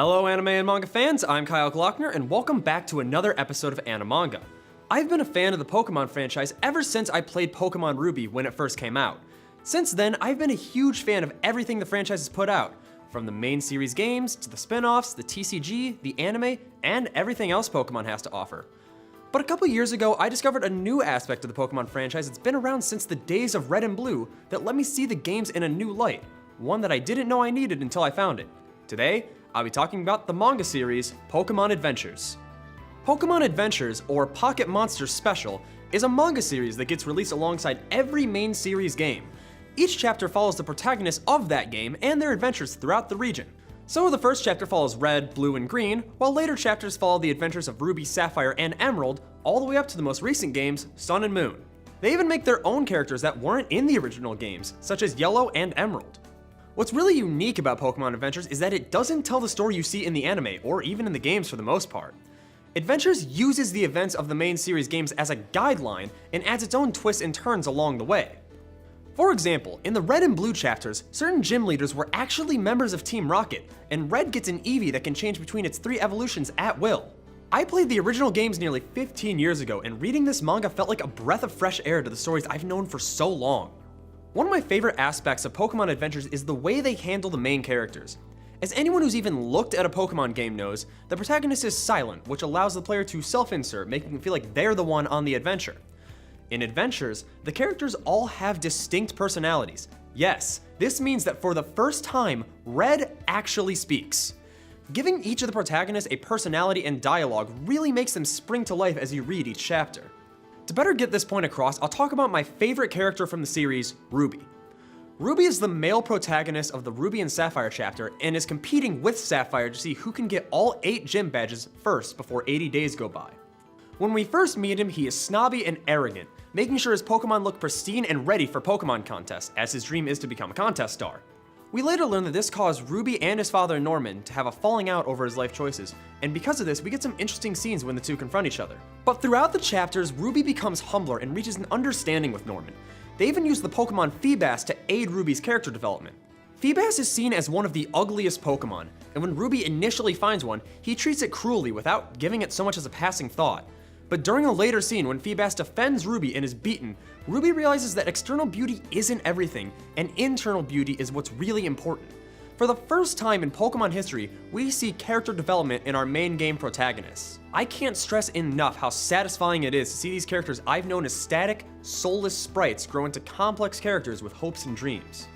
Hello anime and manga fans, I'm Kyle Glockner and welcome back to another episode of Animanga. I've been a fan of the Pokemon franchise ever since I played Pokemon Ruby when it first came out. Since then, I've been a huge fan of everything the franchise has put out, from the main series games, to the spin-offs, the TCG, the anime, and everything else Pokemon has to offer. But a couple years ago, I discovered a new aspect of the Pokemon franchise that's been around since the days of Red and Blue that let me see the games in a new light, one that I didn't know I needed until I found it. Today, I'll be talking about the manga series, Pokemon Adventures. Pokemon Adventures, or Pocket Monsters Special, is a manga series that gets released alongside every main series game. Each chapter follows the protagonists of that game and their adventures throughout the region. So the first chapter follows Red, Blue, and Green, while later chapters follow the adventures of Ruby, Sapphire, and Emerald, all the way up to the most recent games, Sun and Moon. They even make their own characters that weren't in the original games, such as Yellow and Emerald. What's really unique about Pokemon Adventures is that it doesn't tell the story you see in the anime, or even in the games for the most part. Adventures uses the events of the main series games as a guideline and adds its own twists and turns along the way. For example, in the Red and Blue chapters, certain gym leaders were actually members of Team Rocket, and Red gets an Eevee that can change between its 3 evolutions at will. I played the original games nearly 15 years ago, and reading this manga felt like a breath of fresh air to the stories I've known for so long. One of my favorite aspects of Pokemon Adventures is the way they handle the main characters. As anyone who's even looked at a Pokemon game knows, the protagonist is silent, which allows the player to self-insert, making them feel like they're the one on the adventure. In Adventures, the characters all have distinct personalities. Yes, this means that for the first time, Red actually speaks. Giving each of the protagonists a personality and dialogue really makes them spring to life as you read each chapter. To better get this point across, I'll talk about my favorite character from the series, Ruby. Ruby is the male protagonist of the Ruby and Sapphire chapter and is competing with Sapphire to see who can get all 8 gym badges first before 80 days go by. When we first meet him, he is snobby and arrogant, making sure his Pokemon look pristine and ready for Pokemon contests, as his dream is to become a contest star. We later learn that this caused Ruby and his father Norman to have a falling out over his life choices, and because of this, we get some interesting scenes when the two confront each other. But throughout the chapters, Ruby becomes humbler and reaches an understanding with Norman. They even use the Pokemon Feebas to aid Ruby's character development. Feebas is seen as one of the ugliest Pokemon, and when Ruby initially finds one, he treats it cruelly without giving it so much as a passing thought. But during a later scene when Feebas defends Ruby and is beaten, Ruby realizes that external beauty isn't everything, and internal beauty is what's really important. For the first time in Pokemon history, we see character development in our main game protagonists. I can't stress enough how satisfying it is to see these characters I've known as static, soulless sprites grow into complex characters with hopes and dreams.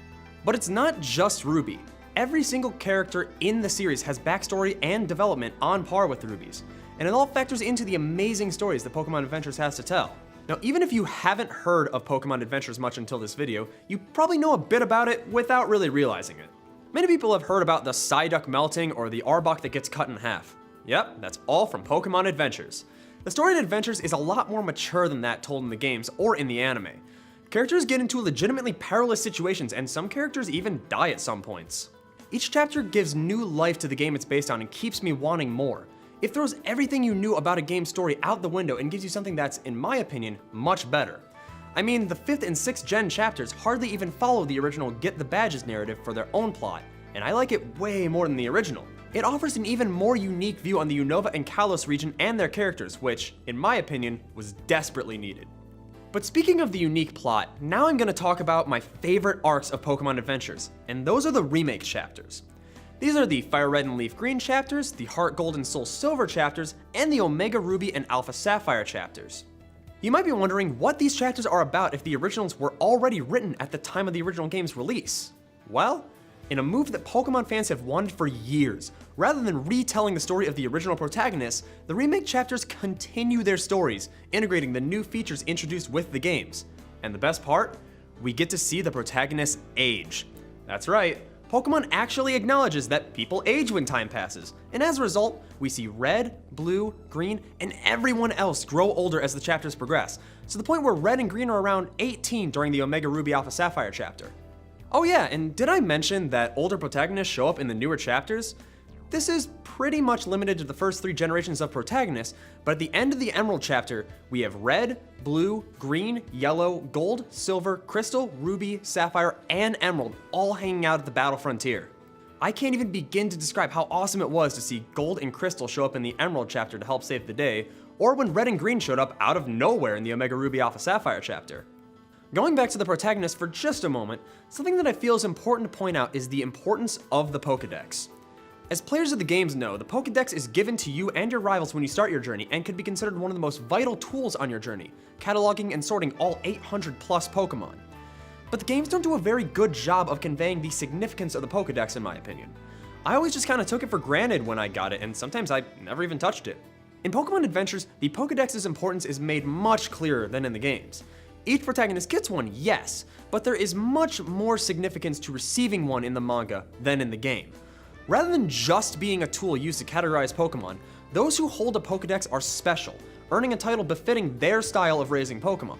But it's not just Ruby. Every single character in the series has backstory and development on par with Ruby's, and it all factors into the amazing stories that Pokemon Adventures has to tell. Now, even if you haven't heard of Pokemon Adventures much until this video, you probably know a bit about it without really realizing it. Many people have heard about the Psyduck melting or the Arbok that gets cut in half. Yep, that's all from Pokemon Adventures. The story in Adventures is a lot more mature than that told in the games or in the anime. Characters get into legitimately perilous situations, and some characters even die at some points. Each chapter gives new life to the game it's based on and keeps me wanting more. It throws everything you knew about a game's story out the window and gives you something that's, in my opinion, much better. I mean, the 5th and 6th gen chapters hardly even follow the original Get the Badges narrative for their own plot, and I like it way more than the original. It offers an even more unique view on the Unova and Kalos region and their characters, which, in my opinion, was desperately needed. But speaking of the unique plot, now I'm going to talk about my favorite arcs of Pokemon Adventures, and those are the remake chapters. These are the Fire Red and Leaf Green chapters, the Heart Gold and Soul Silver chapters, and the Omega Ruby and Alpha Sapphire chapters. You might be wondering what these chapters are about if the originals were already written at the time of the original game's release. Well, in a move that Pokemon fans have wanted for years, rather than retelling the story of the original protagonists, the remake chapters continue their stories, integrating the new features introduced with the games. And the best part? We get to see the protagonists age. That's right. Pokemon actually acknowledges that people age when time passes, and as a result, we see Red, Blue, Green, and everyone else grow older as the chapters progress, to the point where Red and Green are around 18 during the Omega Ruby Alpha Sapphire chapter. Oh yeah, and did I mention that older protagonists show up in the newer chapters? This is pretty much limited to the first 3 generations of protagonists, but at the end of the Emerald chapter, we have Red, Blue, Green, Yellow, Gold, Silver, Crystal, Ruby, Sapphire, and Emerald all hanging out at the Battle Frontier. I can't even begin to describe how awesome it was to see Gold and Crystal show up in the Emerald chapter to help save the day, or when Red and Green showed up out of nowhere in the Omega Ruby Alpha Sapphire chapter. Going back to the protagonist for just a moment, something that I feel is important to point out is the importance of the Pokédex. As players of the games know, the Pokédex is given to you and your rivals when you start your journey and could be considered one of the most vital tools on your journey, cataloging and sorting all 800 plus Pokémon. But the games don't do a very good job of conveying the significance of the Pokédex in my opinion. I always just kinda took it for granted when I got it, and sometimes I never even touched it. In Pokemon Adventures, the Pokédex's importance is made much clearer than in the games. Each protagonist gets one, yes, but there is much more significance to receiving one in the manga than in the game. Rather than just being a tool used to categorize Pokemon, those who hold a Pokédex are special, earning a title befitting their style of raising Pokemon.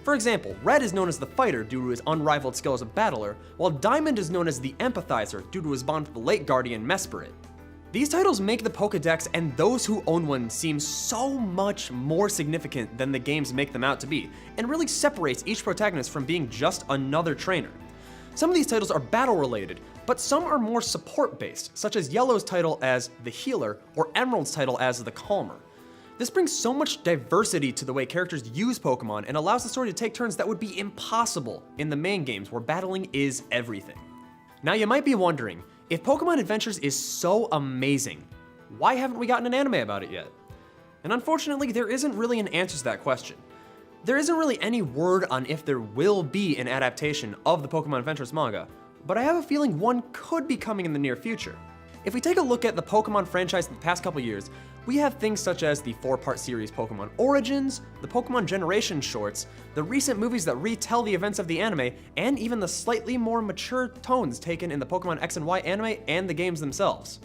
For example, Red is known as the Fighter due to his unrivaled skill as a battler, while Diamond is known as the Empathizer due to his bond with the late Guardian Mesprit. These titles make the Pokédex and those who own one seem so much more significant than the games make them out to be, and really separates each protagonist from being just another trainer. Some of these titles are battle related, but some are more support based, such as Yellow's title as the Healer or Emerald's title as the Calmer. This brings so much diversity to the way characters use Pokemon and allows the story to take turns that would be impossible in the main games where battling is everything. Now you might be wondering, if Pokemon Adventures is so amazing, why haven't we gotten an anime about it yet? And unfortunately, there isn't really an answer to that question. There isn't really any word on if there will be an adaptation of the Pokemon Adventures manga, but I have a feeling one could be coming in the near future. If we take a look at the Pokemon franchise in the past couple years, we have things such as the 4-part series Pokemon Origins, the Pokemon Generation shorts, the recent movies that retell the events of the anime, and even the slightly more mature tones taken in the Pokemon X and Y anime and the games themselves.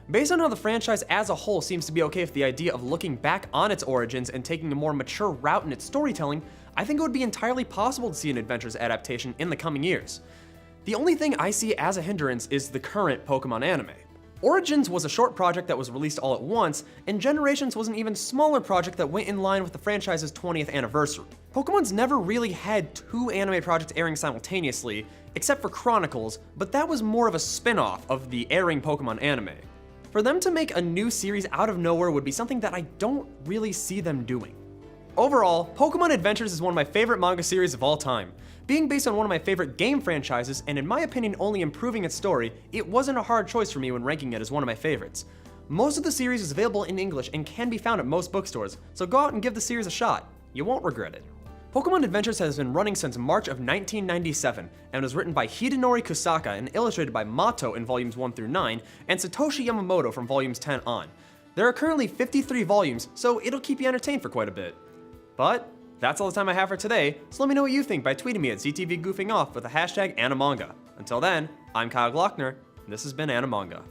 Based on how the franchise as a whole seems to be okay with the idea of looking back on its origins and taking a more mature route in its storytelling, I think it would be entirely possible to see an Adventures adaptation in the coming years. The only thing I see as a hindrance is the current Pokemon anime. Origins was a short project that was released all at once, and Generations was an even smaller project that went in line with the franchise's 20th anniversary. Pokemon's never really had two anime projects airing simultaneously, except for Chronicles, but that was more of a spin-off of the airing Pokemon anime. For them to make a new series out of nowhere would be something that I don't really see them doing. Overall, Pokemon Adventures is one of my favorite manga series of all time. Being based on one of my favorite game franchises, and in my opinion only improving its story, it wasn't a hard choice for me when ranking it as one of my favorites. Most of the series is available in English and can be found at most bookstores, so go out and give the series a shot. You won't regret it. Pokemon Adventures has been running since March of 1997 and was written by Hidenori Kusaka and illustrated by Mato in volumes 1 through 9 and Satoshi Yamamoto from volumes 10 on. There are currently 53 volumes, so it'll keep you entertained for quite a bit. But that's all the time I have for today, so let me know what you think by tweeting me at ZTV Goofing Off with the hashtag Animanga. Until then, I'm Kyle Glockner, and this has been Animanga.